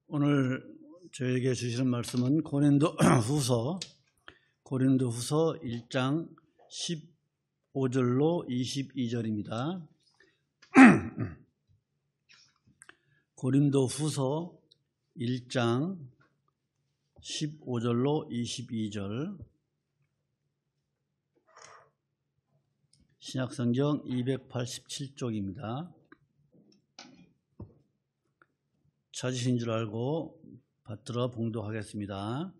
오늘 저에게 주시는 말씀은 고린도후서 1장 15절로 22절입니다. 고린도후서 1장 15절로 22절, 신약성경 287쪽입니다. 찾으신 줄 알고 받들어 봉독하겠습니다.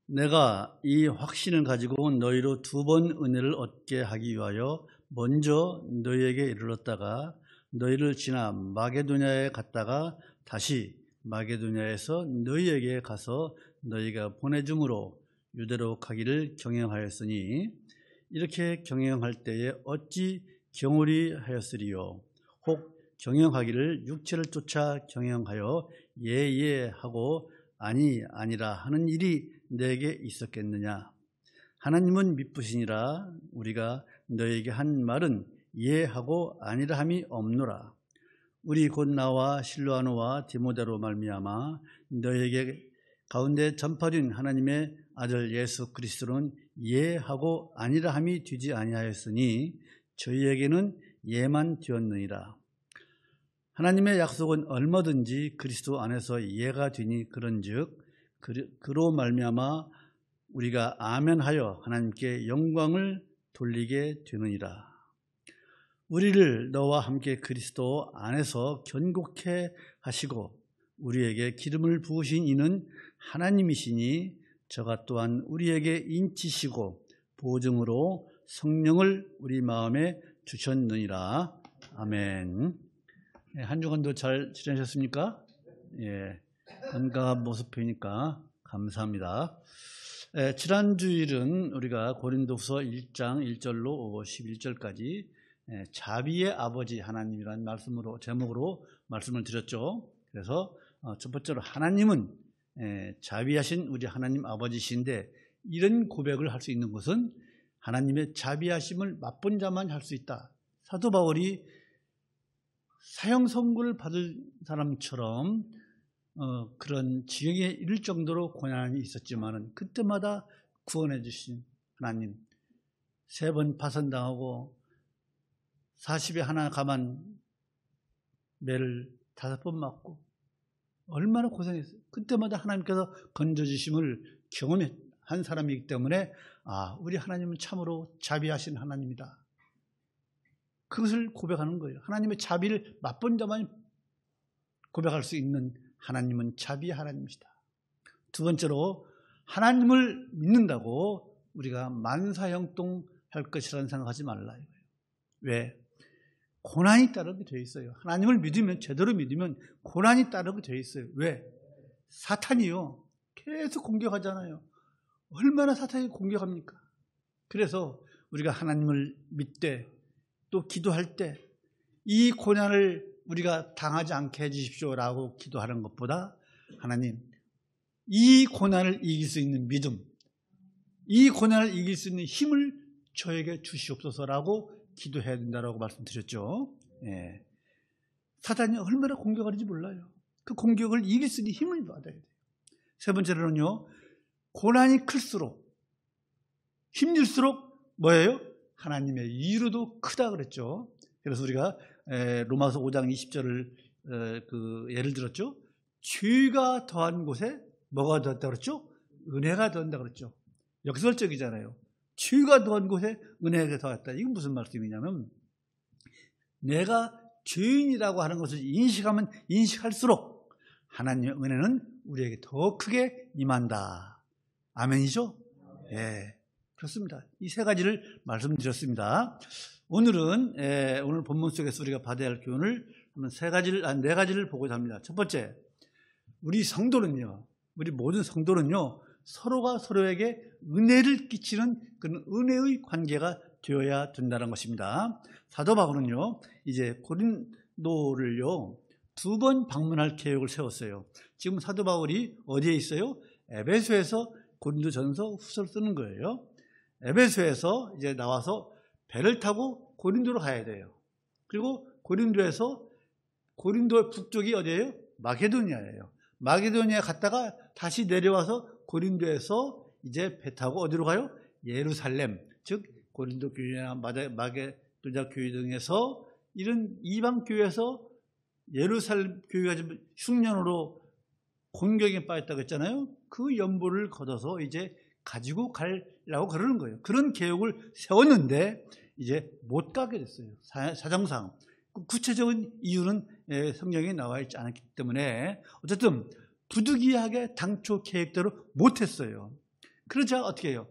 내가 이 확신을 가지고 너희로 2번 은혜를 얻게 하기 위하여 먼저 너희에게 이르렀다가 너희를 지나 마게도냐에 갔다가 다시 마게도냐에서 너희에게 가서 너희가 보내줌으로 유대로 가기를 경영하였으니 이렇게 경영할 때에 어찌 경홀히 하였으리요. 혹 경영하기를 육체를 쫓아 경영하여 예하고 아니라 하는 일이 내게 있었겠느냐. 하나님은 미쁘시니라. 우리가 너에게 한 말은 예하고 아니라 함이 없노라. 우리 곧 나와 실로아노와 디모데로 말미암아 너에게 가운데 전파된 하나님의 아들 예수 그리스도는 예하고 아니라 함이 되지 아니하였으니 저희에게는 예만 되었느니라. 하나님의 약속은 얼마든지 그리스도 안에서 예가 되니 그런즉 그로 말미암아 우리가 아멘하여 하나님께 영광을 돌리게 되느니라. 우리를 너와 함께 그리스도 안에서 견고케 하시고 우리에게 기름을 부으신 이는 하나님이시니 저가 또한 우리에게 인치시고 보증으로 성령을 우리 마음에 주셨느니라. 아멘. 한 주간도 잘 지내셨습니까? 예, 건강한 모습 보이니까 감사합니다. 지난주일은 우리가 고린도후서 1장 1절로 11절까지 자비의 아버지 하나님이라는 제목으로 말씀을 드렸죠. 그래서 첫 번째로 하나님은 자비하신 우리 하나님 아버지신데, 이런 고백을 할 수 있는 것은 하나님의 자비하심을 맛본 자만 할 수 있다. 사도 바울이 사형 선고를 받을 사람처럼 그런 지경에 이를 정도로 고난이 있었지만은 그때마다 구원해 주신 하나님, 3번 파선당하고 40에 하나 가만 매를 5번 맞고 얼마나 고생했어요. 그때마다 하나님께서 건져주심을 경험한 사람이기 때문에 우리 하나님은 참으로 자비하신 하나님이다. 그것을 고백하는 거예요. 하나님의 자비를 맛본 자만 고백할 수 있는 하나님은 자비의 하나님이시다. 두 번째로, 하나님을 믿는다고 우리가 만사형통할 것이라는 생각하지 말라 이거예요. 왜? 고난이 따르게 되어 있어요. 하나님을 믿으면, 제대로 믿으면 고난이 따르게 되어 있어요. 왜? 사탄이요, 계속 공격하잖아요. 얼마나 사탄이 공격합니까? 그래서 우리가 하나님을 믿되 또 기도할 때 이 고난을 우리가 당하지 않게 해주십시오라고 기도하는 것보다, 하나님, 이 고난을 이길 수 있는 믿음, 이 고난을 이길 수 있는 힘을 저에게 주시옵소서라고 기도해야 된다고 말씀드렸죠. 예. 사탄이 얼마나 공격하는지 몰라요. 그 공격을 이길 수 있는 힘을 받아야 돼요. 세 번째로는요, 고난이 클수록, 힘들수록 뭐예요? 하나님의 위로도 크다 그랬죠. 그래서 우리가 로마서 5장 20절을 예를 들었죠. 죄가 더한 곳에 뭐가 더했다 그랬죠? 은혜가 더한다 그랬죠. 역설적이잖아요. 죄가 더한 곳에 은혜가 더했다. 이건 무슨 말씀이냐면, 내가 죄인이라고 하는 것을 인식하면 인식할수록 하나님의 은혜는 우리에게 더 크게 임한다. 아멘이죠? 예. 그렇습니다. 이 3가지를 말씀드렸습니다. 오늘은 오늘 본문 속에서 우리가 받아야 할 교훈을 4가지를 보고자 합니다. 첫 번째, 우리 성도는요, 우리 모든 성도는요, 서로가 서로에게 은혜를 끼치는 그런 은혜의 관계가 되어야 된다는 것입니다. 사도 바울은요, 이제 고린도를요 2번 방문할 계획을 세웠어요. 지금 사도 바울이 어디에 있어요? 에베소에서 고린도전서 후서를 쓰는 거예요. 에베소에서 이제 나와서 배를 타고 고린도로 가야 돼요. 그리고 고린도에서 고린도의 북쪽이 어디예요? 마게도니아예요. 마게도니아 갔다가 다시 내려와서 고린도에서 이제 배 타고 어디로 가요? 예루살렘, 즉 고린도 교회나 마게도냐 교회 등에서 이런 이방 교회에서 예루살렘 교회가 지금 흉년으로 공격에 빠졌다고 했잖아요. 그 연보를 걷어서 이제 가지고 가려고 그러는 거예요. 그런 계획을 세웠는데 이제 못 가게 됐어요. 사정상. 구체적인 이유는 성경에 나와 있지 않았기 때문에 어쨌든 부득이하게 당초 계획대로 못했어요. 그러자 어떻게 해요?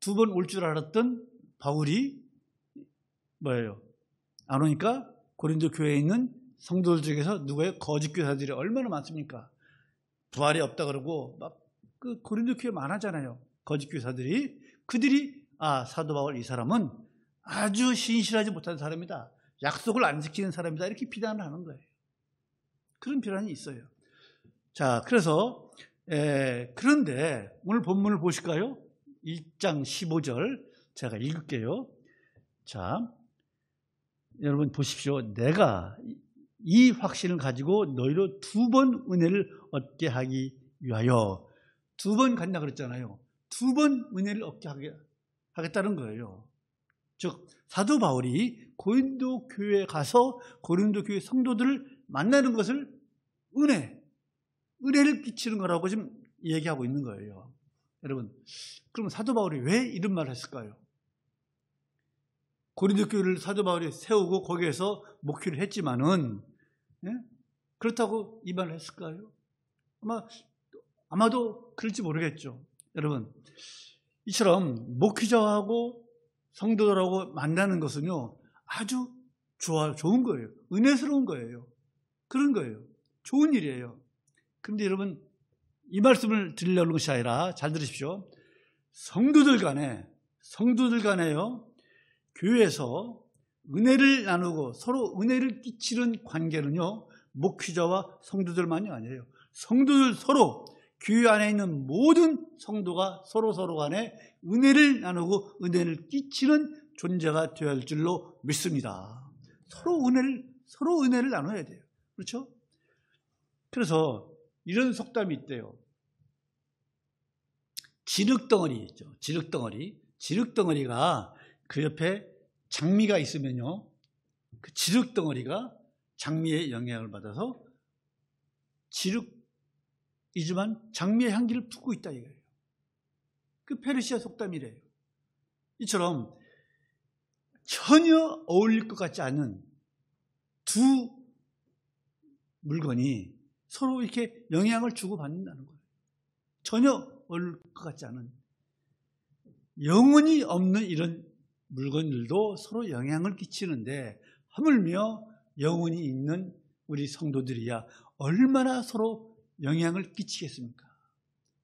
2번 올 줄 알았던 바울이 뭐예요? 안 오니까 고린도 교회에 있는 성도들 중에서 누구의 거짓 교사들이 얼마나 많습니까? 부활이 없다 그러고 막 그 고린도 교회 많아잖아요. 거짓 교사들이. 그들이 사도 바울 이 사람은 아주 신실하지 못한 사람이다. 약속을 안 지키는 사람이다. 이렇게 비난을 하는 거예요. 그런 비난이 있어요. 자, 그래서 그런데 오늘 본문을 보실까요? 1장 15절 제가 읽을게요. 자, 여러분 보십시오. 내가 이 확신을 가지고 너희로 2번 은혜를 얻게 하기 위하여 2번 간다 그랬잖아요. 2번 은혜를 얻게 하겠다는 거예요. 즉 사도 바울이 고린도 교회에 가서 고린도 교회 성도들을 만나는 것을 은혜를 끼치는 거라고 지금 얘기하고 있는 거예요. 여러분, 그럼 사도 바울이 왜 이런 말을 했을까요? 고린도 교회를 사도 바울이 세우고 거기에서 목회를 했지만은 그렇다고 이 말을 했을까요? 아마도 그럴지 모르겠죠. 여러분, 이처럼 목회자하고 성도들하고 만나는 것은요 아주 좋은 거예요. 은혜스러운 거예요. 그런 거예요. 좋은 일이에요. 그런데 여러분, 이 말씀을 드리려는 것이 아니라 잘 들으십시오. 성도들 간에요 교회에서 은혜를 나누고 서로 은혜를 끼치는 관계는요 목회자와 성도들만이 아니에요. 성도들 서로, 교회 안에 있는 모든 성도가 서로 간에 은혜를 나누고 은혜를 끼치는 존재가 되어야 할 줄로 믿습니다. 서로 은혜를 나눠야 돼요. 그렇죠? 그래서 이런 속담이 있대요. 진흙덩어리 있죠. 진흙덩어리가 그 옆에 장미가 있으면요, 그 진흙덩어리가 장미의 영향을 받아서 진흙이지만 장미의 향기를 품고 있다 이거예요. 그 페르시아 속담이래요. 이처럼 전혀 어울릴 것 같지 않은 두 물건이 서로 이렇게 영향을 주고받는다는 거예요. 전혀 어울릴 것 같지 않은, 영혼이 없는 이런 물건들도 서로 영향을 끼치는데 하물며 영혼이 있는 우리 성도들이야 얼마나 서로 영향을 끼치겠습니까?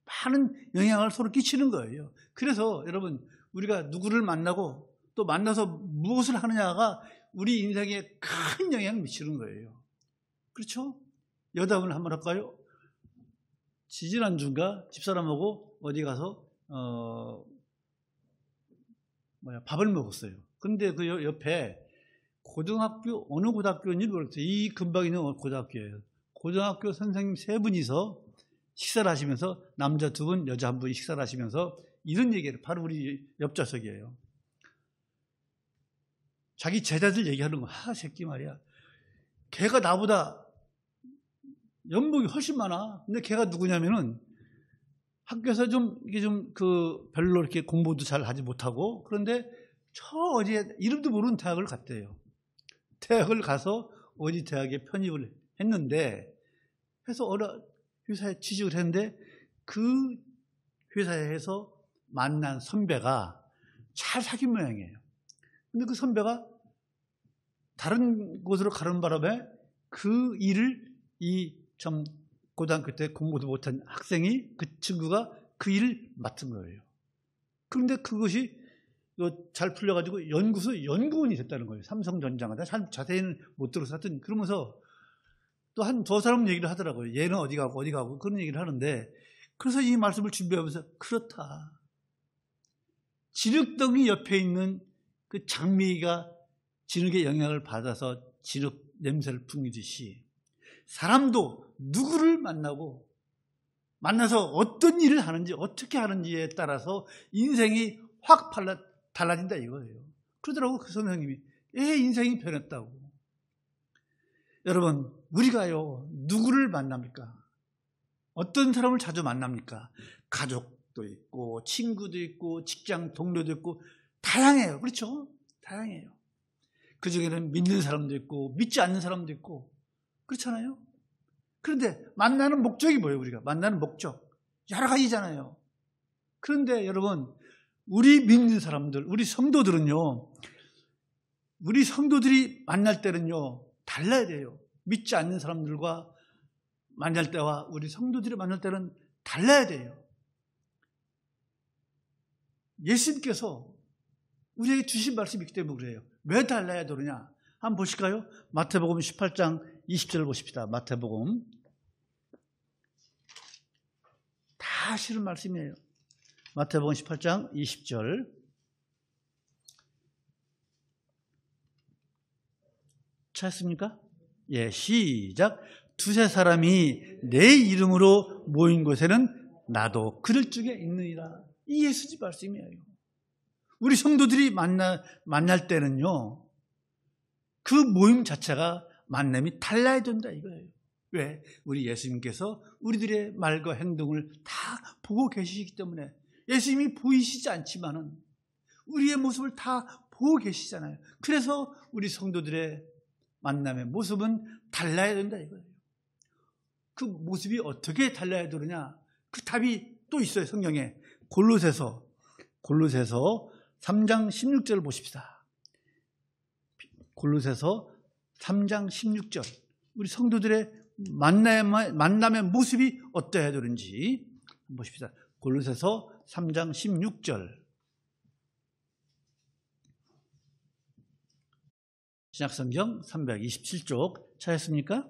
많은 영향을 서로 끼치는 거예요. 그래서 여러분, 우리가 누구를 만나고 또 만나서 무엇을 하느냐가 우리 인생에 큰 영향을 미치는 거예요. 그렇죠? 여담을 한번 할까요? 지지난주인가 집사람하고 어디 가서 밥을 먹었어요. 근데 그 옆에 어느 고등학교인지 모르겠어요. 이 근방에 있는 고등학교예요. 고등학교 선생님 3분이서 식사를 하시면서, 남자 2분, 여자 1분이 식사를 하시면서 이런 얘기를, 바로 우리 옆좌석이에요. 자기 제자들 얘기하는 거, 새끼 말이야. 걔가 나보다 연봉이 훨씬 많아. 근데 걔가 누구냐면은 학교에서 별로 이렇게 공부도 잘 하지 못하고, 그런데 어디에 이름도 모르는 대학을 갔대요. 대학을 가서 어디 대학에 편입을 했는데, 해서 어느 회사에 취직을 했는데, 그 회사에서 만난 선배가 잘 사귄 모양이에요. 근데 그 선배가 다른 곳으로 가는 바람에 그 일을 고등학교 때 공부도 못한 학생이, 그 친구가 그 일을 맡은 거예요. 그런데 그것이 잘 풀려가지고 연구원이 됐다는 거예요. 삼성전자가. 잘 자세히는 못 들어서 하여튼 그러면서 또 두 사람 얘기를 하더라고요. 얘는 어디 가고 그런 얘기를 하는데, 그래서 이 말씀을 준비하면서 그렇다. 진흙덩이 옆에 있는 그 장미가 진흙의 영향을 받아서 진흙 냄새를 풍기듯이 사람도 누구를 만나서 어떤 일을 하는지 어떻게 하는지에 따라서 인생이 확 달라진다 이거예요. 그러더라고 그 선생님이. 인생이 변했다고. 여러분 우리가요 누구를 만납니까? 어떤 사람을 자주 만납니까? 가족도 있고 친구도 있고 직장 동료도 있고 다양해요. 그렇죠? 다양해요. 그 중에는 믿는 사람도 있고 믿지 않는 사람도 있고 그렇잖아요. 그런데 만나는 목적이 뭐예요? 우리가 만나는 목적 여러 가지잖아요. 그런데 여러분 우리 믿는 사람들, 우리 성도들은요, 우리 성도들이 만날 때는요 달라야 돼요. 믿지 않는 사람들과 만날 때와 우리 성도들이 만날 때는 달라야 돼요. 예수님께서 우리에게 주신 말씀이 있기 때문에 그래요. 왜 달라야 되느냐? 한번 보실까요? 마태복음 18장 20절을 보십시다. 마태복음 다 실은 말씀이에요. 마태복음 18장 20절 찾았습니까? 예, 시작. 두세 사람이 내 이름으로 모인 곳에는 나도 그들 중에 있느니라. 이 예수님 말씀이에요. 우리 성도들이 만날 때는요, 그 모임 자체가 만남이 달라야 된다 이거예요. 왜? 우리 예수님께서 우리들의 말과 행동을 다 보고 계시기 때문에. 예수님이 보이시지 않지만은 우리의 모습을 다 보고 계시잖아요. 그래서 우리 성도들의 만남의 모습은 달라야 된다 이거예요. 그 모습이 어떻게 달라야 되느냐? 그 답이 또 있어요. 성경에 골로새서 3장 16절을 보십시다. 골로새서 3장 16절. 우리 성도들의 만남의 모습이 어떠해야 되는지 보십시다. 골로새서 3장 16절. 신약성경 327쪽 찾았습니까?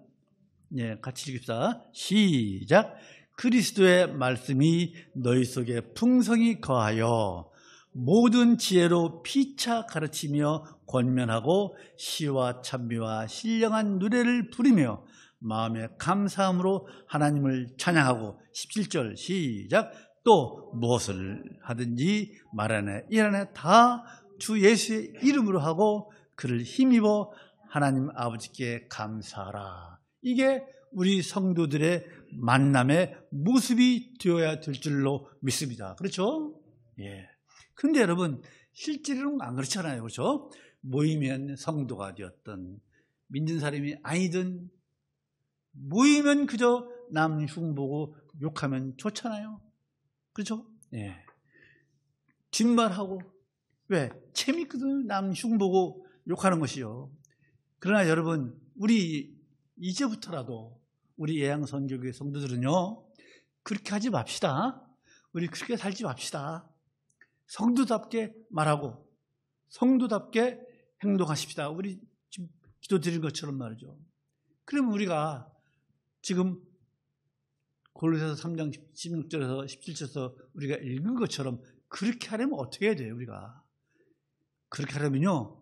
예, 같이 읽읍시다. 시작. 그리스도의 말씀이 너희 속에 풍성히 거하여 모든 지혜로 피차 가르치며 권면하고 시와 찬미와 신령한 노래를 부르며 마음의 감사함으로 하나님을 찬양하고 17절 시작. 또 무엇을 하든지 말하네 일하네 다 주 예수의 이름으로 하고 그를 힘입어 하나님 아버지께 감사하라. 이게 우리 성도들의 만남의 모습이 되어야 될 줄로 믿습니다. 그렇죠? 예. 근데 여러분 실제로는 안 그렇잖아요. 그렇죠? 모이면 성도가 되었든 믿는 사람이 아니든 모이면 그저 남 흉보고 욕하면 좋잖아요. 그렇죠? 예. 뒷말하고 왜? 재밌거든. 남 흉보고 욕하는 것이요. 그러나 여러분 우리 이제부터라도 우리 예양선교회 성도들은요 그렇게 하지 맙시다. 우리 그렇게 살지 맙시다. 성도답게 말하고 성도답게 행동하십시다. 우리 지금 기도드린 것처럼 말이죠. 그러면 우리가 지금 골로새서 3장 16절에서 17절에서 우리가 읽은 것처럼 그렇게 하려면 어떻게 해야 돼요? 우리가 그렇게 하려면요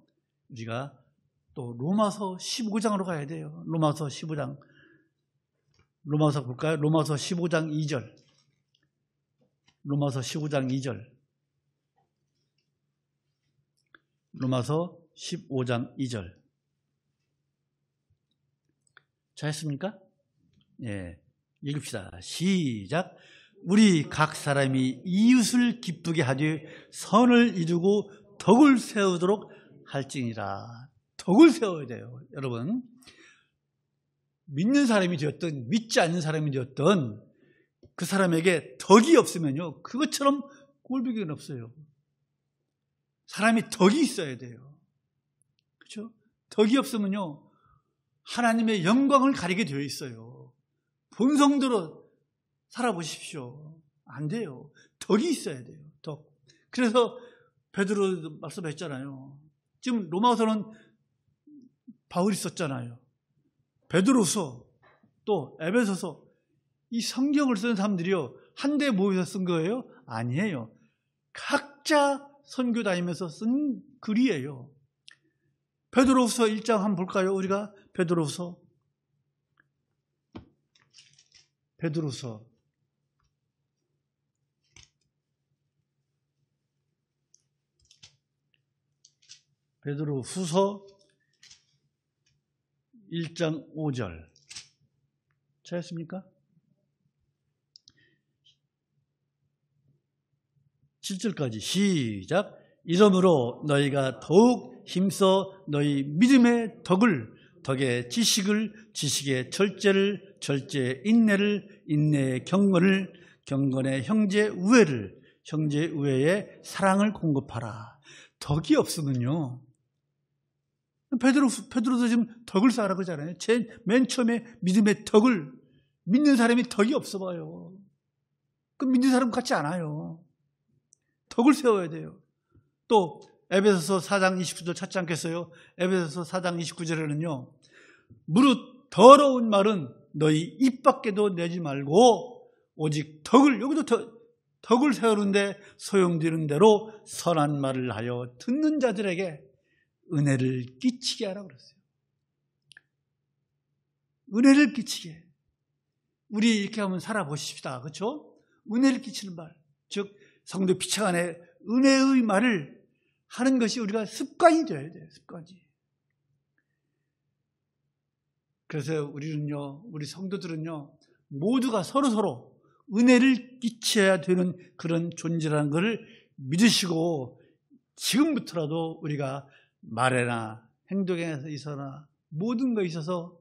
우리가 또 로마서 15장으로 가야 돼요. 로마서 15장. 로마서 볼까요? 로마서 15장 2절. 로마서 15장 2절. 로마서 15장 2절. 잘했습니까? 예. 읽읍시다. 시작. 우리 각 사람이 이웃을 기쁘게 하되 선을 이루고 덕을 세우도록 할지니라. 덕을 세워야 돼요. 여러분 믿는 사람이 되었든 믿지 않는 사람이 되었든 그 사람에게 덕이 없으면요 그것처럼 꼴보기는 없어요. 사람이 덕이 있어야 돼요. 그렇죠? 덕이 없으면요 하나님의 영광을 가리게 되어 있어요. 본성대로 살아보십시오. 안 돼요. 덕이 있어야 돼요. 덕. 그래서 베드로 말씀했잖아요. 지금 로마서는 바울이 썼잖아요. 베드로서 또 에베소서 이 성경을 쓰는 사람들이요 한데 모여서 쓴 거예요? 아니에요. 각자 선교 다니면서 쓴 글이에요. 베드로후서 1장 한번 볼까요? 우리가 베드로후서 베드로후서 1장 5절 찾았습니까? 7절까지 시작. 이러므로 너희가 더욱 힘써 너희 믿음의 덕의 지식을, 지식의 절제를, 절제의 인내를, 인내의 경건을, 경건의 형제 우애를, 형제 우애의 사랑을 공급하라. 덕이 없으면요, 베드로도 지금 덕을 쌓으라 그러잖아요. 맨 처음에 믿음의 덕을, 믿는 사람이 덕이 없어 봐요. 그 믿는 사람 같지 않아요. 덕을 세워야 돼요. 또 에베소서 4장 29절 찾지 않겠어요? 에베소서 4장 29절에는요, 무릇 더러운 말은 너희 입 밖에도 내지 말고 오직 덕을, 여기도 덕을 세우는데 소용되는 대로 선한 말을 하여 듣는 자들에게 은혜를 끼치게 하라고 그랬어요. 은혜를 끼치게. 우리 이렇게 한번 살아보십시다. 그렇죠? 은혜를 끼치는 말, 즉 성도 피차 안에 은혜의 말을 하는 것이 우리가 습관이 되어야 돼요. 습관이. 그래서 우리 성도들은요, 모두가 서로서로 은혜를 끼쳐야 되는 그런 존재라는 것을 믿으시고, 지금부터라도 우리가 말에나 행동에 있어나 모든 것에 있어서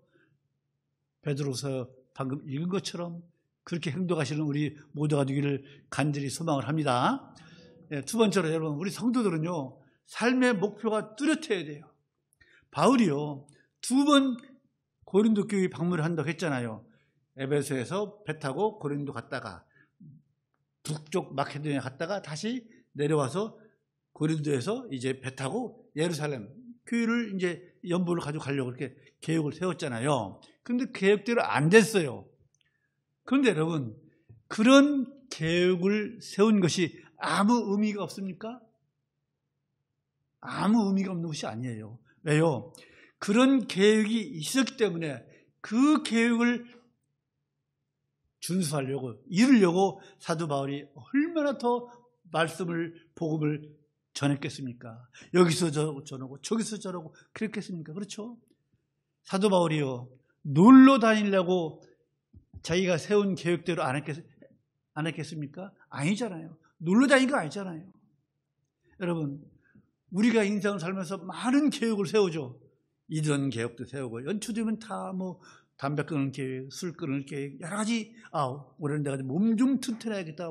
베드로서 방금 읽은 것처럼 그렇게 행동하시는 우리 모두가 되기를 간절히 소망을 합니다. 두 번째로, 여러분, 우리 성도들은요, 삶의 목표가 뚜렷해야 돼요. 바울이요, 2번 고린도 교회 방문을 한다고 했잖아요. 에베소에서 배 타고 고린도 갔다가 북쪽 마케도니아 갔다가 다시 내려와서 고린도에서 이제 배 타고 예루살렘 교회를 이제 연보를 가지고 가려고 그렇게 계획을 세웠잖아요. 그런데 계획대로 안 됐어요. 그런데 여러분, 그런 계획을 세운 것이 아무 의미가 없습니까? 아무 의미가 없는 것이 아니에요. 왜요? 그런 계획이 있었기 때문에 그 계획을 준수하려고, 이루려고 사도 바울이 얼마나 더 말씀을, 복음을 전했겠습니까? 여기서 저러고 저기서 저러고 그랬겠습니까? 그렇죠? 사도 바울이요, 놀러 다니려고 자기가 세운 계획대로 안 했겠습니까? 아니잖아요. 놀러 다닌 거 아니잖아요. 여러분, 우리가 인생을 살면서 많은 계획을 세우죠. 이런 계획도 세우고, 연초되면 다 담배 끊을 계획, 술 끊을 계획, 여러 가지, 올해는 내가 몸 좀 튼튼해야겠다,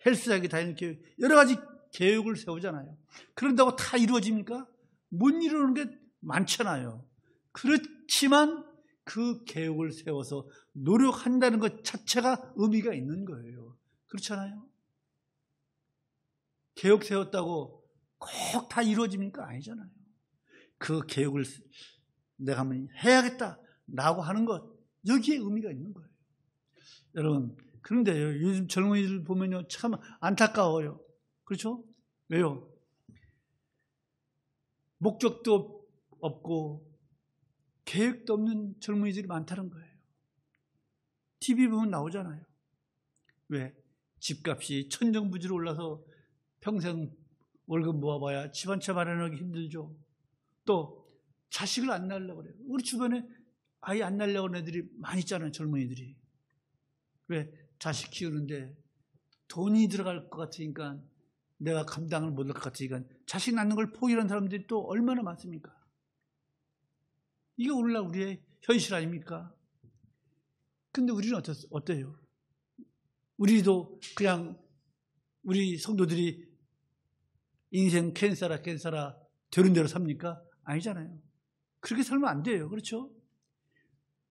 헬스하게 다니는 계획, 여러 가지 계획을 세우잖아요. 그런다고 다 이루어집니까? 못 이루는 게 많잖아요. 그렇지만 그 계획을 세워서 노력한다는 것 자체가 의미가 있는 거예요. 그렇잖아요? 계획 세웠다고 꼭 다 이루어집니까? 아니잖아요. 그 계획을 내가 한번 해야겠다라고 하는 것, 여기에 의미가 있는 거예요. 여러분, 그런데요, 요즘 젊은이들 보면요, 참 안타까워요. 그렇죠? 왜요? 목적도 없고 계획도 없는 젊은이들이 많다는 거예요. TV 보면 나오잖아요. 왜? 집값이 천정부지로 올라서 평생 월급 모아봐야 집 한 채 마련하기 힘들죠. 또 자식을 안 낳으려고 그래요. 우리 주변에 아이 안 낳으려고 하는 애들이 많이 있잖아요. 젊은이들이. 왜? 자식 키우는데 돈이 들어갈 것 같으니까, 내가 감당을 못할 것 같으니까 자식 낳는 걸 포기하는 사람들이 또 얼마나 많습니까? 이게 오늘날 우리의 현실 아닙니까? 근데 우리는 어때요? 우리도 그냥 우리 성도들이 인생 캔사라 되는 대로 삽니까? 아니잖아요. 그렇게 살면 안 돼요. 그렇죠?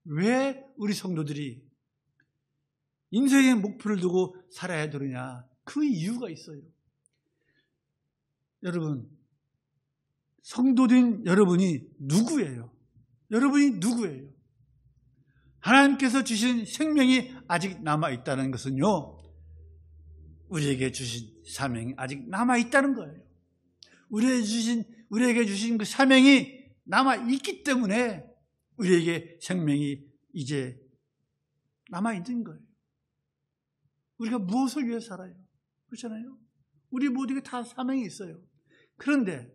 왜 우리 성도들이 인생의 목표를 두고 살아야 되느냐? 그 이유가 있어요. 여러분, 성도된 여러분이 누구예요? 여러분이 누구예요? 하나님께서 주신 생명이 아직 남아있다는 것은요, 우리에게 주신 사명이 아직 남아있다는 거예요. 우리에게 주신 그 사명이 남아있기 때문에 우리에게 생명이 이제 남아있는 거예요. 우리가 무엇을 위해 살아요? 그렇잖아요. 우리 모두에게 다 사명이 있어요. 그런데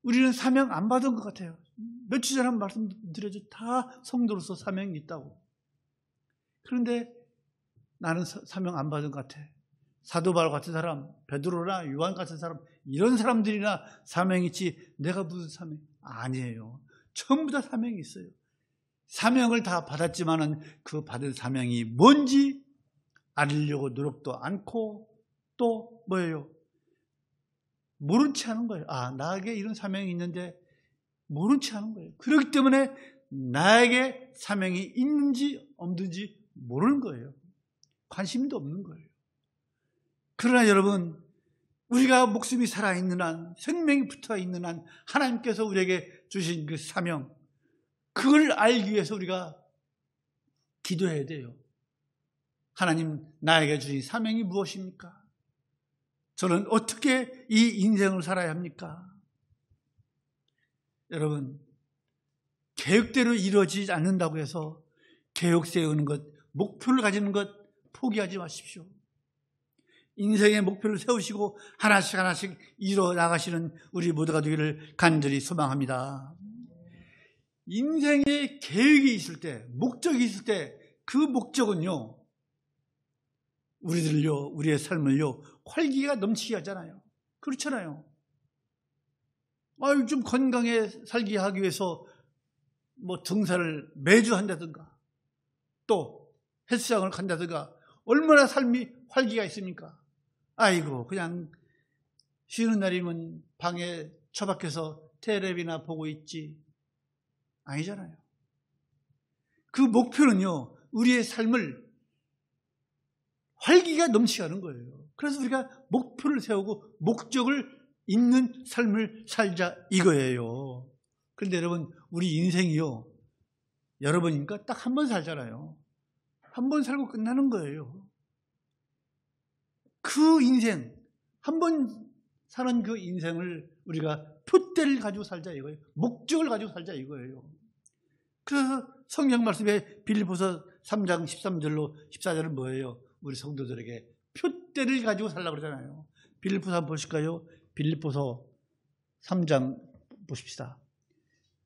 우리는 사명 안 받은 것 같아요. 며칠 전에 말씀드렸죠. 다 성도로서 사명이 있다고. 그런데 나는 사명 안 받은 것 같아. 사도 바울 같은 사람, 베드로나 요한 같은 사람, 이런 사람들이나 사명이 있지 내가 무슨 사명? 아니에요. 전부 다 사명이 있어요. 사명을 다 받았지만은 그 받은 사명이 뭔지 알려고 노력도 않고 또 뭐예요? 모른 채 하는 거예요. 아, 나에게 이런 사명이 있는데 모른 채 하는 거예요. 그렇기 때문에 나에게 사명이 있는지 없는지 모르는 거예요. 관심도 없는 거예요. 그러나 여러분, 우리가 목숨이 살아있는 한, 생명이 붙어있는 한 하나님께서 우리에게 주신 그 사명, 그걸 알기 위해서 우리가 기도해야 돼요. 하나님, 나에게 주신 사명이 무엇입니까? 저는 어떻게 이 인생을 살아야 합니까? 여러분, 계획대로 이루어지지 않는다고 해서 계획 세우는 것, 목표를 가지는 것 포기하지 마십시오. 인생의 목표를 세우시고 하나씩 하나씩 이루어 나가시는 우리 모두가 되기를 간절히 소망합니다. 인생의 계획이 있을 때, 목적이 있을 때 그 목적은요, 우리들요, 우리의 삶을요, 활기가 넘치게 하잖아요. 그렇잖아요. 좀 건강에 살게 하기 위해서 뭐 등산을 매주 한다든가 또 헬스장을 간다든가 얼마나 삶이 활기가 있습니까? 아이고, 그냥 쉬는 날이면 방에 처박혀서 텔레비나 보고 있지. 아니잖아요. 그 목표는요, 우리의 삶을 활기가 넘치게 하는 거예요. 그래서 우리가 목표를 세우고 목적을 있는 삶을 살자 이거예요. 그런데 여러분, 우리 인생이요, 여러분이니까 딱 한 번 살잖아요. 한 번 살고 끝나는 거예요. 그 인생, 한 번 사는 그 인생을 우리가 표대를 가지고 살자 이거예요. 목적을 가지고 살자 이거예요. 그래서 성경 말씀에 빌립보서 3장 13절로 14절은 뭐예요? 우리 성도들에게 표대를 가지고 살라고 그러잖아요. 빌립보서 한번 보실까요? 빌립보서 3장 보십시다.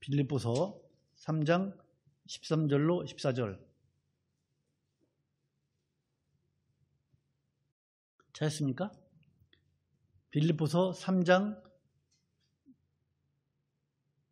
빌립보서 3장 13절로 14절. 찾았습니까? 빌립보서 3장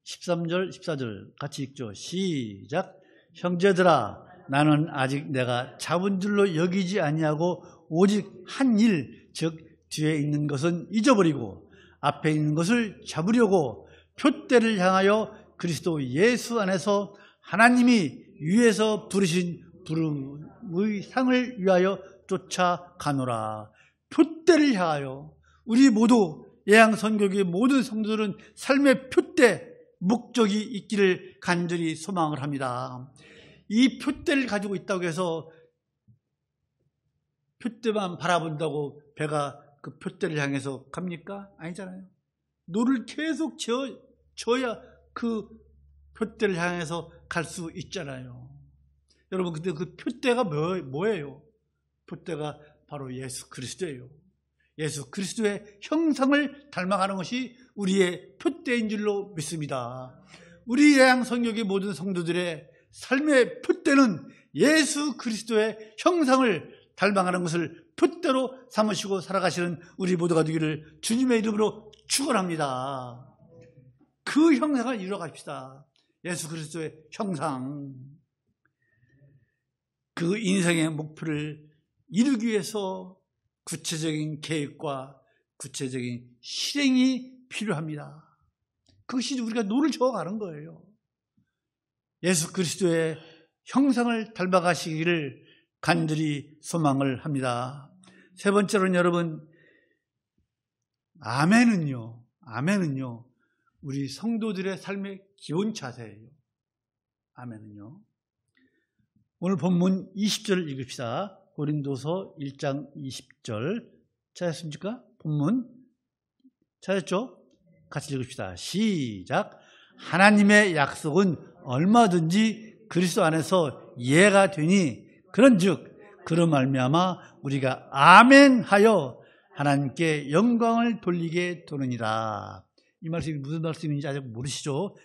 13절, 14절 같이 읽죠. 시작. 형제들아, 나는 아직 내가 잡은 줄로 여기지 아니하고 오직 한 일, 즉 뒤에 있는 것은 잊어버리고 앞에 있는 것을 잡으려고 표대를 향하여 그리스도 예수 안에서 하나님이 위에서 부르신 부름의 상을 위하여 쫓아가노라. 표대를 향하여. 우리 모두 예양선교교의 모든 성도들은 삶의 표대, 목적이 있기를 간절히 소망을 합니다. 이 표대를 가지고 있다고 해서 표대만 바라본다고 배가 그 표대를 향해서 갑니까? 아니잖아요. 노를 계속 저어야 그 표대를 향해서 갈 수 있잖아요. 여러분, 근데 그 표대가 뭐예요? 표대가 바로 예수 그리스도예요. 예수 그리스도의 형상을 닮아가는 것이 우리의 표대인 줄로 믿습니다. 우리 예양성교의 모든 성도들의 삶의 표대는 예수 그리스도의 형상을 닮아가는 것을 표대로 삼으시고 살아가시는 우리 모두가 되기를 주님의 이름으로 축원합니다. 그 형상을 이루어 갑시다. 예수 그리스도의 형상. 그 인생의 목표를 이루기 위해서 구체적인 계획과 구체적인 실행이 필요합니다. 그것이 우리가 노를 저어가는 거예요. 예수 그리스도의 형상을 닮아가시기를 간절히 소망을 합니다. 세 번째로는 여러분, 아멘은요, 우리 성도들의 삶의 기본 자세예요. 아멘은요. 오늘 본문 20절을 읽읍시다. 고린도서 1장 20절 찾았습니까? 본문 찾았죠? 같이 읽읍시다. 시작. 하나님의 약속은 얼마든지 그리스도 안에서 이해가 되니 그런즉 그로 말미암아 우리가 아멘하여 하나님께 영광을 돌리게 되느니라. 이 말씀이 무슨 말씀인지 아직 모르시죠?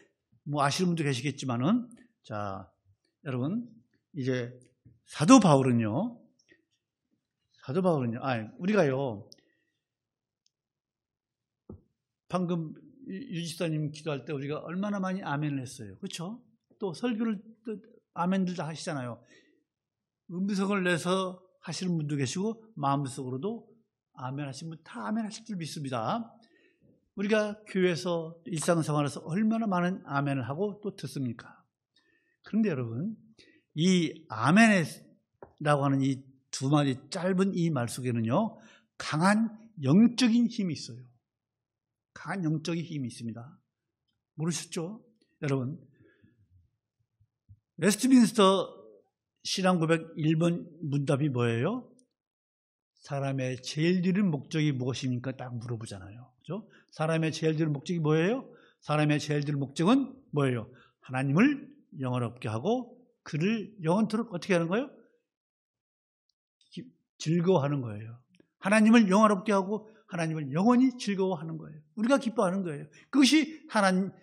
뭐 아시는 분도 계시겠지만은, 자, 여러분, 이제 사도 바울은요, 우리가요, 방금 유지사님 기도할 때 우리가 얼마나 많이 아멘을 했어요. 그렇죠? 또 설교를 또 아멘들 다 하시잖아요. 음성을 내서 하시는 분도 계시고 마음속으로도 아멘 하시는 분 다 아멘 하실 줄 믿습니다. 우리가 교회에서 일상생활에서 얼마나 많은 아멘을 하고 또 듣습니까? 그런데 여러분, 이 아멘이라고 하는 이 두 마디 짧은 이 말 속에는요, 강한 영적인 힘이 있어요. 강한 영적인 힘이 있습니다. 모르셨죠? 여러분, 웨스트민스터 신앙 고백 1번 문답이 뭐예요? 사람의 제일 드린 목적이 무엇입니까? 딱 물어보잖아요. 그죠? 사람의 제일 드린 목적이 뭐예요? 사람의 제일 드린 목적은 뭐예요? 하나님을 영원롭게 하고 그를 영원토록 어떻게 하는 거예요? 즐거워하는 거예요. 하나님을 영원롭게 하고 하나님을 영원히 즐거워하는 거예요. 우리가 기뻐하는 거예요. 그것이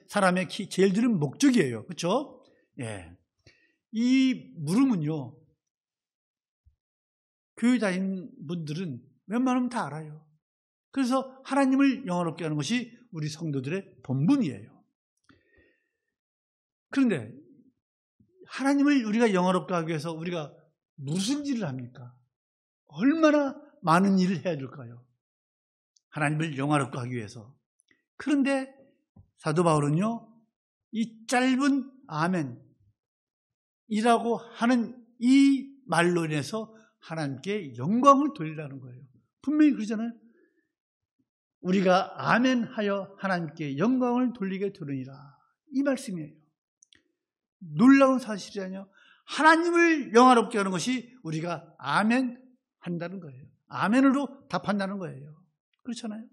사람의 제일 드린 목적이에요. 그렇죠? 예. 이 물음은요, 교회 다니는 분들은 웬만하면 다 알아요. 그래서 하나님을 영원롭게 하는 것이 우리 성도들의 본분이에요. 그런데 하나님을 우리가 영원롭게 하기 위해서 우리가 무슨 일을 합니까? 얼마나 많은 일을 해야 될까요? 하나님을 영원롭게 하기 위해서. 그런데 사도 바울은요, 이 짧은 아멘이라고 하는 이 말로 인해서 하나님께 영광을 돌리라는 거예요. 분명히 그러잖아요. 우리가 아멘하여 하나님께 영광을 돌리게 되느니라. 이 말씀이에요. 놀라운 사실이 아니요. 하나님을 영화롭게 하는 것이 우리가 아멘 한다는 거예요. 아멘으로 답한다는 거예요. 그렇잖아요.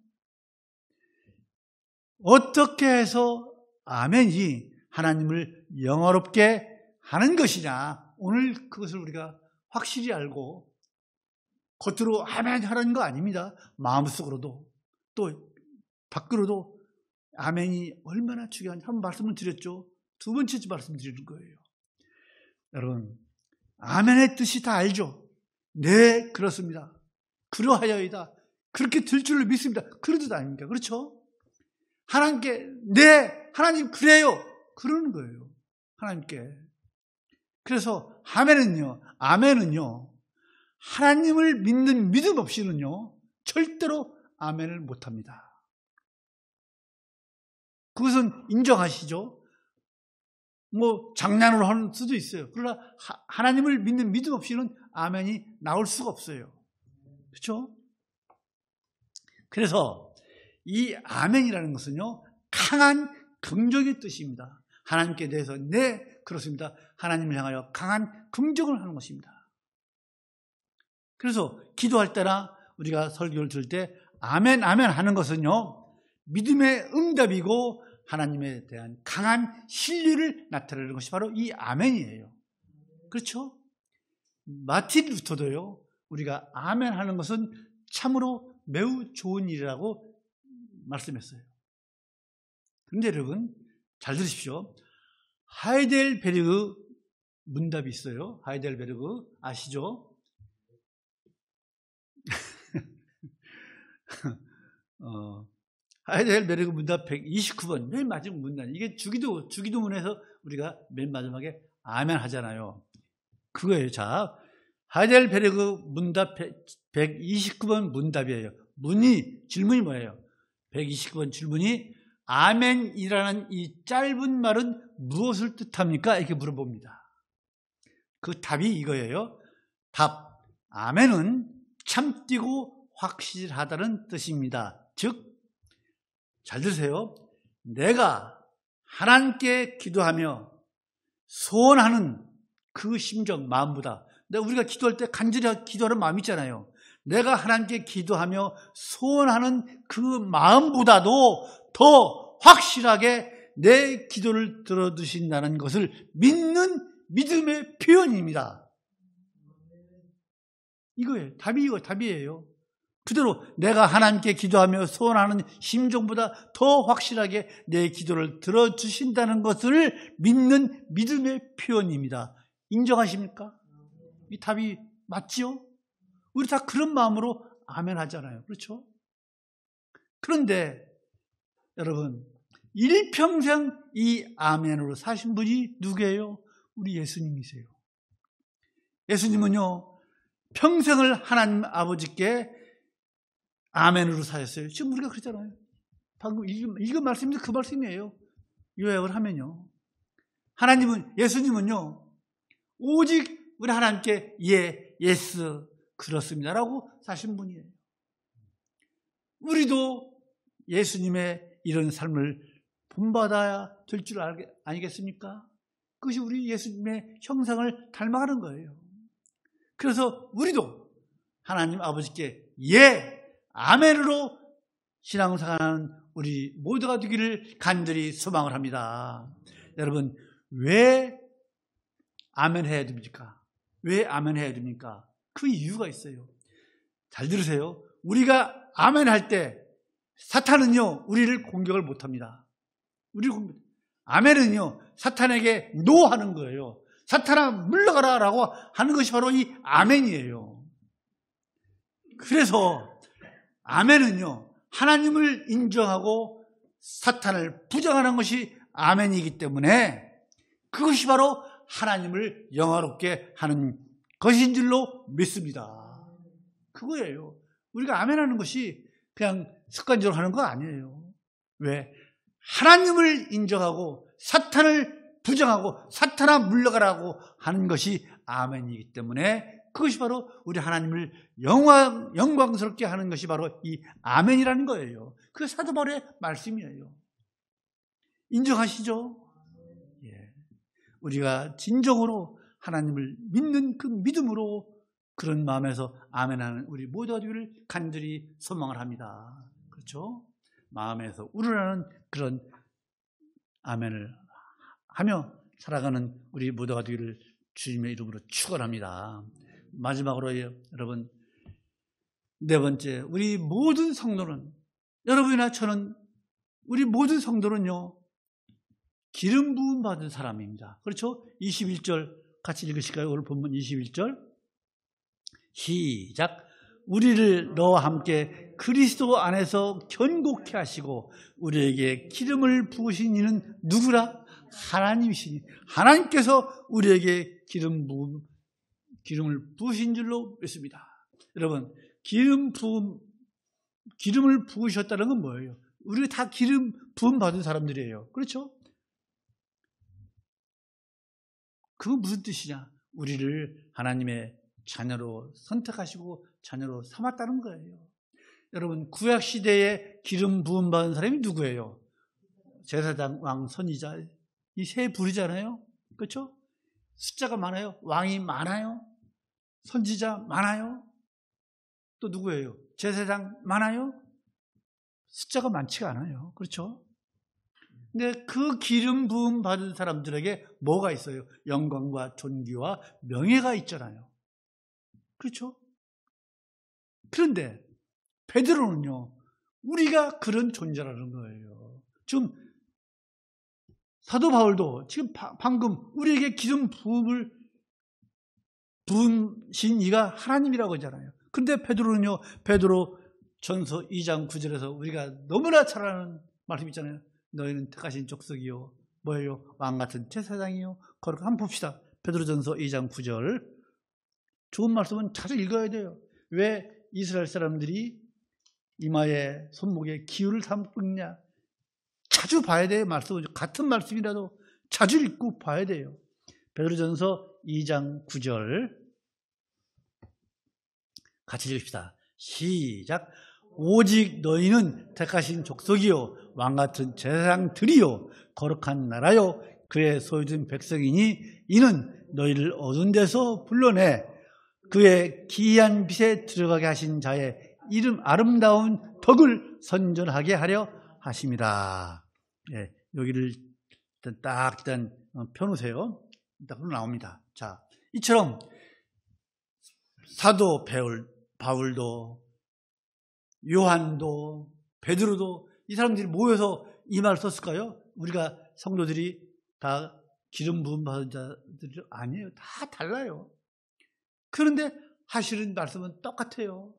어떻게 해서 아멘이 하나님을 영화롭게 하는 것이냐. 오늘 그것을 우리가 확실히 알고 겉으로 아멘 하라는 거 아닙니다. 마음속으로도 또 밖으로도 아멘이 얼마나 중요한지 한 번 말씀을 드렸죠. 두 번째 말씀드리는 거예요. 여러분, 아멘의 뜻이 다 알죠? 네, 그렇습니다. 그러하여이다. 그렇게 될 줄로 믿습니다. 그런 뜻 아닙니까? 그렇죠? 하나님께 네, 하나님 그래요. 그러는 거예요. 하나님께. 그래서 아멘은요, 하나님을 믿는 믿음 없이는요, 절대로 아멘을 못합니다. 그것은 인정하시죠? 뭐 장난으로 하는 수도 있어요. 그러나 하나님을 믿는 믿음 없이는 아멘이 나올 수가 없어요. 그렇죠? 그래서 이 아멘이라는 것은요, 강한 긍정의 뜻입니다. 하나님께 대해서 네, 그렇습니다. 하나님을 향하여 강한 긍정을 하는 것입니다. 그래서 기도할 때나 우리가 설교를 들을 때 아멘, 아멘 하는 것은요, 믿음의 응답이고 하나님에 대한 강한 신뢰를 나타내는 것이 바로 이 아멘이에요. 그렇죠? 마틴 루터도요, 우리가 아멘 하는 것은 참으로 매우 좋은 일이라고 말씀했어요. 그런데 여러분, 잘 들으십시오. 하이델베르그 문답이 있어요. 하이델베르그 아시죠? 하이델베르그 문답 129번 맨 마지막 문답. 이게 주기도문에서 우리가 맨 마지막에 아멘 하잖아요. 그거예요. 자, 하이델베르그 문답 129번 문답이에요. 질문이 뭐예요? 129번 질문이 아멘이라는 이 짧은 말은 무엇을 뜻합니까? 이렇게 물어봅니다. 그 답이 이거예요. 답, 아멘은 참뛰고 확실하다는 뜻입니다. 즉, 잘 들으세요. 내가 하나님께 기도하며 소원하는 그 심정, 마음보다, 우리가 기도할 때 간절히 기도하는 마음 있잖아요. 내가 하나님께 기도하며 소원하는 그 마음보다도 더 확실하게 내 기도를 들어주신다는 것을 믿는 믿음의 표현입니다. 이거예요. 답이에요. 그대로 내가 하나님께 기도하며 소원하는 심정보다 더 확실하게 내 기도를 들어주신다는 것을 믿는 믿음의 표현입니다. 인정하십니까? 이 답이 맞지요? 우리 다 그런 마음으로 아멘 하잖아요. 그렇죠? 그런데 여러분, 일평생 이 아멘으로 사신 분이 누구예요? 우리 예수님이세요. 예수님은요, 평생을 하나님 아버지께 아멘으로 사셨어요. 지금 우리가 그러잖아요. 방금 읽은 말씀이 그 말씀이에요. 요약을 하면요. 예수님은요, 오직 우리 하나님께 예스, 그렇습니다라고 사신 분이에요. 우리도 예수님의 이런 삶을 본받아야 될 줄 아니겠습니까? 그것이 우리 예수님의 형상을 닮아가는 거예요. 그래서 우리도 하나님 아버지께 아멘으로 신앙생활하는 우리 모두가 되기를 간절히 소망을 합니다. 여러분, 왜 아멘 해야 됩니까? 왜 아멘 해야 됩니까? 그 이유가 있어요. 잘 들으세요. 우리가 아멘 할 때 사탄은요, 우리를 공격을 못합니다. 아멘은요, 사탄에게 노 하는 거예요. 사탄아 물러가라 라고 하는 것이 바로 이 아멘이에요. 그래서 아멘은요, 하나님을 인정하고 사탄을 부정하는 것이 아멘이기 때문에 그것이 바로 하나님을 영화롭게 하는 것인 줄로 믿습니다. 그거예요. 우리가 아멘하는 것이 그냥 습관적으로 하는 거 아니에요. 왜? 하나님을 인정하고 사탄을 부정하고 사탄아 물러가라고 하는 것이 아멘이기 때문에 그것이 바로 우리 하나님을 영광스럽게 하는 것이 바로 이 아멘이라는 거예요. 그게 사도 바울의 말씀이에요. 인정하시죠? 예. 우리가 진정으로 하나님을 믿는 그 믿음으로 그런 마음에서 아멘하는 우리 모두가 되기를 간절히 소망을 합니다. 그렇죠? 마음에서 우러나는 그런 아멘을 하며 살아가는 우리 모두가 되기를 주님의 이름으로 축원합니다. 마지막으로 여러분, 네 번째, 우리 모든 성도는, 여러분이나 저는, 우리 모든 성도는요, 기름 부음 받은 사람입니다. 그렇죠? 21절 같이 읽으실까요? 오늘 본문 21절 시작. 우리를 너와 함께 그리스도 안에서 견고케 하시고 우리에게 기름을 부으신 이는 누구라? 하나님이시니, 하나님께서 우리에게 기름을 부으신 줄로 믿습니다. 여러분, 기름을 부으셨다는 건 뭐예요? 우리가 다 기름 부음 받은 사람들이에요. 그렇죠? 그건 무슨 뜻이냐? 우리를 하나님의 자녀로 선택하시고 자녀로 삼았다는 거예요. 여러분, 구약 시대에 기름 부음 받은 사람이 누구예요? 제사장, 왕, 선지자, 이 세 부류잖아요. 그렇죠? 숫자가 많아요. 왕이 많아요. 선지자 많아요. 또 누구예요? 제사장 많아요. 숫자가 많지가 않아요. 그렇죠? 근데 그 기름 부음 받은 사람들에게 뭐가 있어요? 영광과 존귀와 명예가 있잖아요. 그렇죠? 그런데 베드로는요, 우리가 그런 존재라는 거예요. 지금 사도 바울도 지금 방금 우리에게 기름 부음을 부으신 이가 하나님이라고 하잖아요. 근데 베드로는요, 베드로 전서 2장 9절에서 우리가 너무나 잘 아는 말씀 있잖아요. 너희는 택하신 족속이요, 뭐예요? 왕같은 제사장이요. 거룩한. 한번 봅시다. 베드로 전서 2장 9절. 좋은 말씀은 자주 읽어야 돼요. 왜 이스라엘 사람들이 이마에 손목에 기울을 삼고 있냐? 자주 봐야 돼요. 말씀은 같은 말씀이라도 자주 읽고 봐야 돼요. 베드로전서 2장 9절 같이 읽읍시다. 시작. 오직 너희는 택하신 족속이요 왕같은 제사장들이요 거룩한 나라요 그의 소유된 백성이니 이는 너희를 어두운 데서 불러내 그의 기이한 빛에 들어가게 하신 자의 이름 아름다운 덕을 선전하게 하려 하심이라. 예, 여기를 일단 펴놓으세요. 딱 나옵니다. 자, 이처럼 사도 바울도, 요한도, 베드로도 이 사람들이 모여서 이 말을 썼을까요? 우리가 성도들이 다 기름 부음 받은 자들이 아니에요. 다 달라요. 그런데 하시는 말씀은 똑같아요.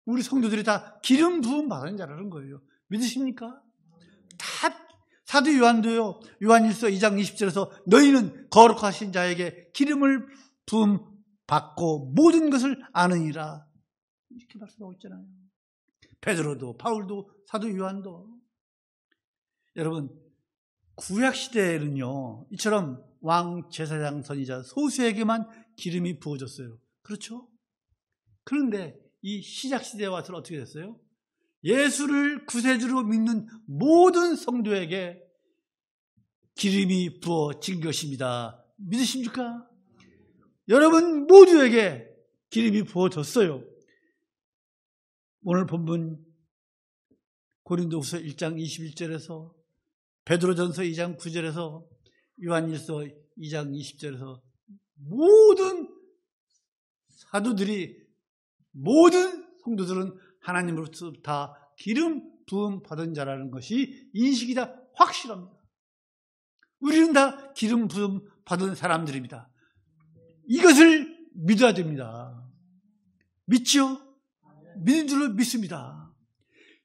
우리 성도들이 다 기름 부음 받은 자라는 거예요. 믿으십니까? 다 사도 요한도요. 요한일서 2장 20절에서 너희는 거룩하신 자에게 기름을 부음 받고 모든 것을 아느니라 이렇게 말씀하고 있잖아요. 베드로도 바울도 사도 요한도. 여러분 구약시대에는요 이처럼 왕, 제사장, 선지자, 소수에게만 기름이 부어졌어요. 그렇죠? 그런데 이 시작시대에 와서는 어떻게 됐어요? 예수를 구세주로 믿는 모든 성도에게 기름이 부어진 것입니다. 믿으십니까? 여러분 모두에게 기름이 부어졌어요. 오늘 본문 고린도후서 1장 21절에서 베드로전서 2장 9절에서 요한일서 2장 20절에서 모든 사도들이 모든 성도들은 하나님으로부터 다 기름 부음 받은 자라는 것이 인식이 다 확실합니다. 우리는 다 기름 부음 받은 사람들입니다. 이것을 믿어야 됩니다. 믿죠? 믿는 줄로 믿습니다.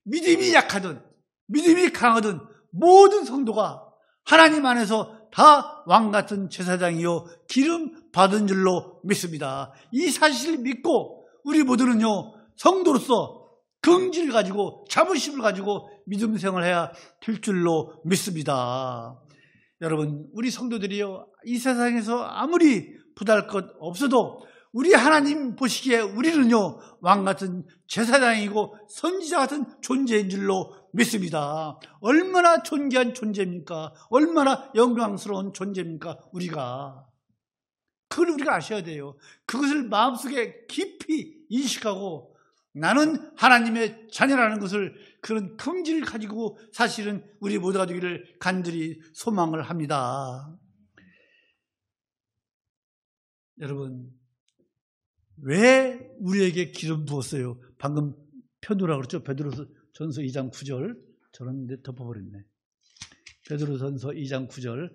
믿음이 약하든 믿음이 강하든 모든 성도가 하나님 안에서 다 왕같은 제사장이요 기름 받은 줄로 믿습니다. 이 사실을 믿고 우리 모두는요 성도로서 긍지를 가지고 자부심을 가지고 믿음 생활을 해야 될 줄로 믿습니다. 여러분 우리 성도들이요 이 세상에서 아무리 부담할 것 없어도 우리 하나님 보시기에 우리는요 왕같은 제사장이고 선지자 같은 존재인 줄로 믿습니다. 얼마나 존귀한 존재입니까? 얼마나 영광스러운 존재입니까? 우리가 그걸 우리가 아셔야 돼요. 그것을 마음속에 깊이 인식하고 나는 하나님의 자녀라는 것을 그런 긍지를 가지고 사실은 우리 모두가 되기를 간절히 소망을 합니다. 여러분 왜 우리에게 기름 부었어요? 방금 펴두라 그랬죠? 베드로전서 2장 9절 저는 덮어버렸네. 베드로전서 2장 9절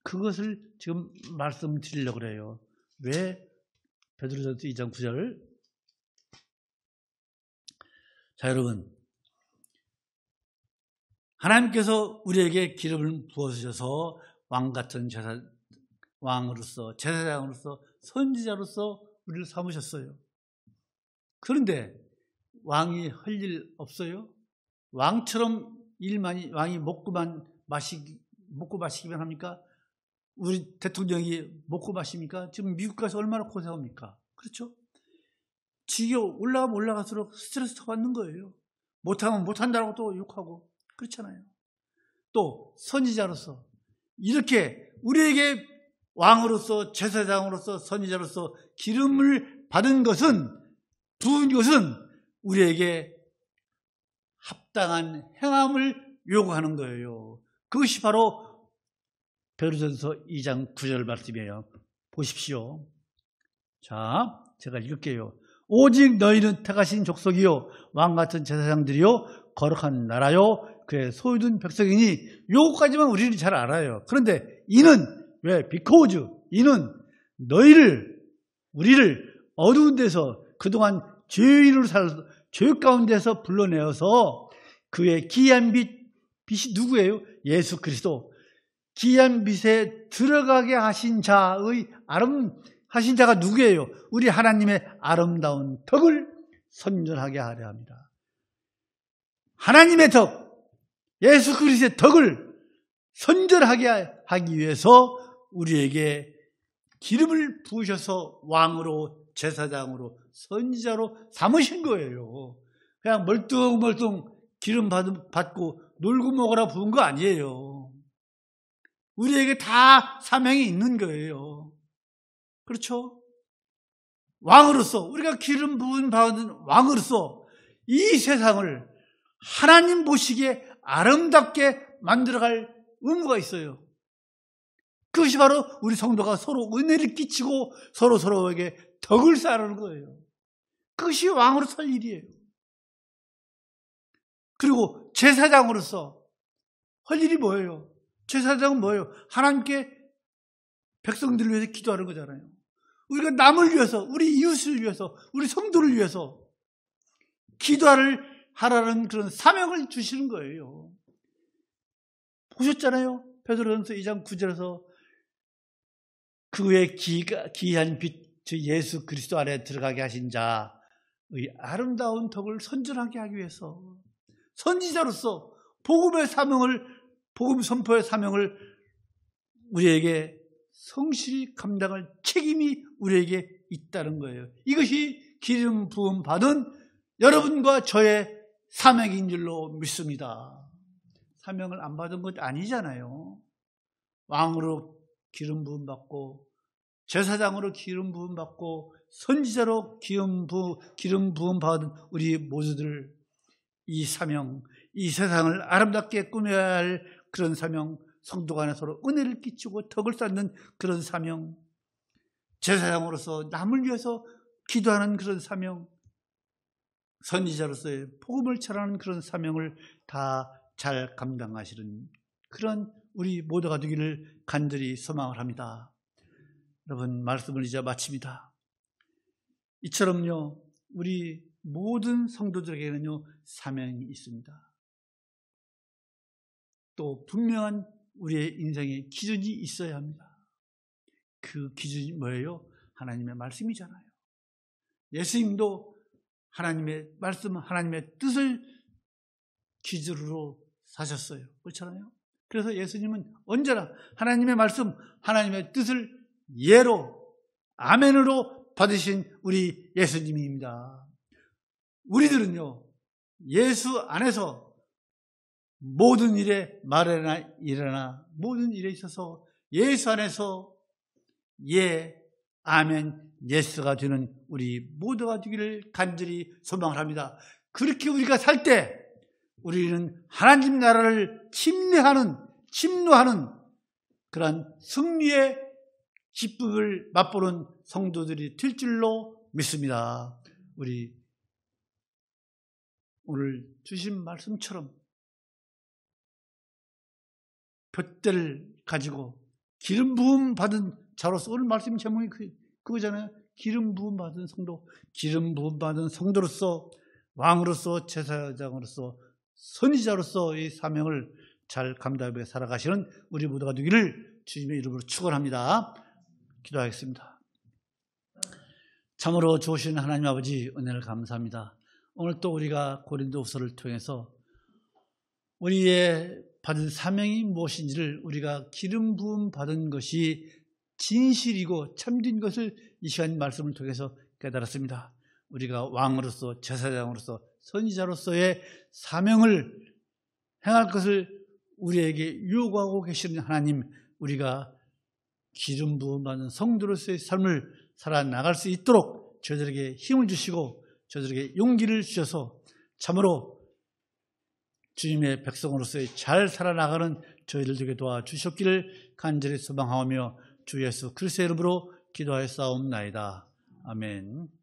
그것을 지금 말씀드리려고 그래요. 왜 베드로전서 2장 9절 자 여러분 하나님께서 우리에게 기름을 부어주셔서 왕같은 왕으로서 제사장으로서 선지자로서 우리를 삼으셨어요. 그런데 왕이 할 일 없어요? 왕처럼 왕이 먹고 마시기만 합니까? 우리 대통령이 먹고 마십니까? 지금 미국 가서 얼마나 고생합니까? 그렇죠? 지기 올라가면 올라갈수록 스트레스 더 받는 거예요. 못하면 못한다고 또 욕하고 그렇잖아요. 또 선지자로서 이렇게 우리에게 왕으로서 제사장으로서 선지자로서 기름을 받은 것은 부은 것은 우리에게 합당한 행함을 요구하는 거예요. 그것이 바로 베드로전서 2장 9절 말씀이에요. 보십시오. 자, 제가 읽을게요. 오직 너희는 택하신 족속이요 왕같은 제사장들이요 거룩한 나라요 그의 소유된 백성이니 요것까지만 우리는 잘 알아요. 그런데 이는 왜? because 이는 우리를 어두운 데서 그동안 죄인으로 살아서 죄 가운데서 불러내어서 그의 기이한 빛이 누구예요? 예수 그리스도. 기이한 빛에 들어가게 하신 하신 자가 누구예요? 우리 하나님의 아름다운 덕을 선전하게 하려 합니다. 하나님의 덕, 예수 그리스도의 덕을 선전하게 하기 위해서 우리에게 기름을 부으셔서 왕으로 제사장으로 선지자로 삼으신 거예요. 그냥 멀뚱멀뚱 기름 받고 놀고 먹으라 부은 거 아니에요. 우리에게 다 사명이 있는 거예요. 그렇죠? 왕으로서 우리가 기름 부은 받은 왕으로서 이 세상을 하나님 보시기에 아름답게 만들어갈 의무가 있어요. 그것이 바로 우리 성도가 서로 은혜를 끼치고 서로에게 덕을 쌓는 거예요. 그것이 왕으로 설 일이에요. 그리고 제사장으로서 할 일이 뭐예요? 제사장은 뭐예요? 하나님께 백성들을 위해서 기도하는 거잖아요. 우리가 남을 위해서, 우리 이웃을 위해서, 우리 성도를 위해서 기도하라는 그런 사명을 주시는 거예요. 보셨잖아요. 베드로전서 2장 9절에서 그의 기이한 빛, 즉 예수 그리스도 안에 들어가게 하신 자의 아름다운 덕을 선전하게 하기 위해서 선지자로서 복음의 사명을, 복음 선포의 사명을 우리에게 성실히 감당할 책임이 우리에게 있다는 거예요. 이것이 기름 부음 받은 여러분과 저의 사명인 줄로 믿습니다. 사명을 안 받은 것 아니잖아요. 왕으로 기름 부음 받고 제사장으로 기름 부음 받고 선지자로 기름 부음 받은 우리 모두들, 이 사명, 이 세상을 아름답게 꾸며야 할 그런 사명, 성도 간에 서로 은혜를 끼치고 덕을 쌓는 그런 사명, 제사장으로서 남을 위해서 기도하는 그런 사명, 선지자로서의 복음을 전하는 그런 사명을 다 잘 감당하시는 그런 우리 모두가 되기를 간절히 소망을 합니다. 여러분, 말씀을 이제 마칩니다. 이처럼요, 우리 모든 성도들에게는요, 사명이 있습니다. 또 분명한 우리의 인생의 기준이 있어야 합니다. 그 기준이 뭐예요? 하나님의 말씀이잖아요. 예수님도 하나님의 말씀, 하나님의 뜻을 기준으로 사셨어요. 그렇잖아요. 그래서 예수님은 언제나 하나님의 말씀, 하나님의 뜻을 예로, 아멘으로 받으신 우리 예수님입니다. 우리들은요, 예수 안에서 모든 일에 말이나 일어나 모든 일에 있어서 예수 안에서 예, 아멘, 예스가 되는 우리 모두가 되기를 간절히 소망을 합니다. 그렇게 우리가 살 때 우리는 하나님 나라를 침노하는 그러한 승리의 기쁨을 맛보는 성도들이 될 줄로 믿습니다. 우리 오늘 주신 말씀처럼 돛대를 가지고 기름 부음 받은 자로서, 오늘 말씀 제목이 그거잖아요. 기름 부음 받은 성도, 기름 부음 받은 성도로서, 왕으로서, 제사장으로서, 선지자로서의 사명을 잘 감당하며 살아가시는 우리 모두가 되기를 주님의 이름으로 축원합니다. 기도하겠습니다. 참으로 좋으신 하나님 아버지, 은혜를 감사합니다. 오늘 또 우리가 고린도후서를 통해서 우리의 받은 사명이 무엇인지를, 우리가 기름 부음 받은 것이 진실이고 참된 것을 이 시간 말씀을 통해서 깨달았습니다. 우리가 왕으로서, 제사장으로서, 선지자로서의 사명을 행할 것을 우리에게 요구하고 계시는 하나님, 우리가 기름 부음 받은 성도로서의 삶을 살아나갈 수 있도록 저희들에게 힘을 주시고 저희들에게 용기를 주셔서 참으로 주님의 백성으로서의 잘 살아나가는 저희들 되게 도와주셨기를 간절히 소망하며 주 예수 그리스도의 이름으로 기도하였사옵나이다. 아멘.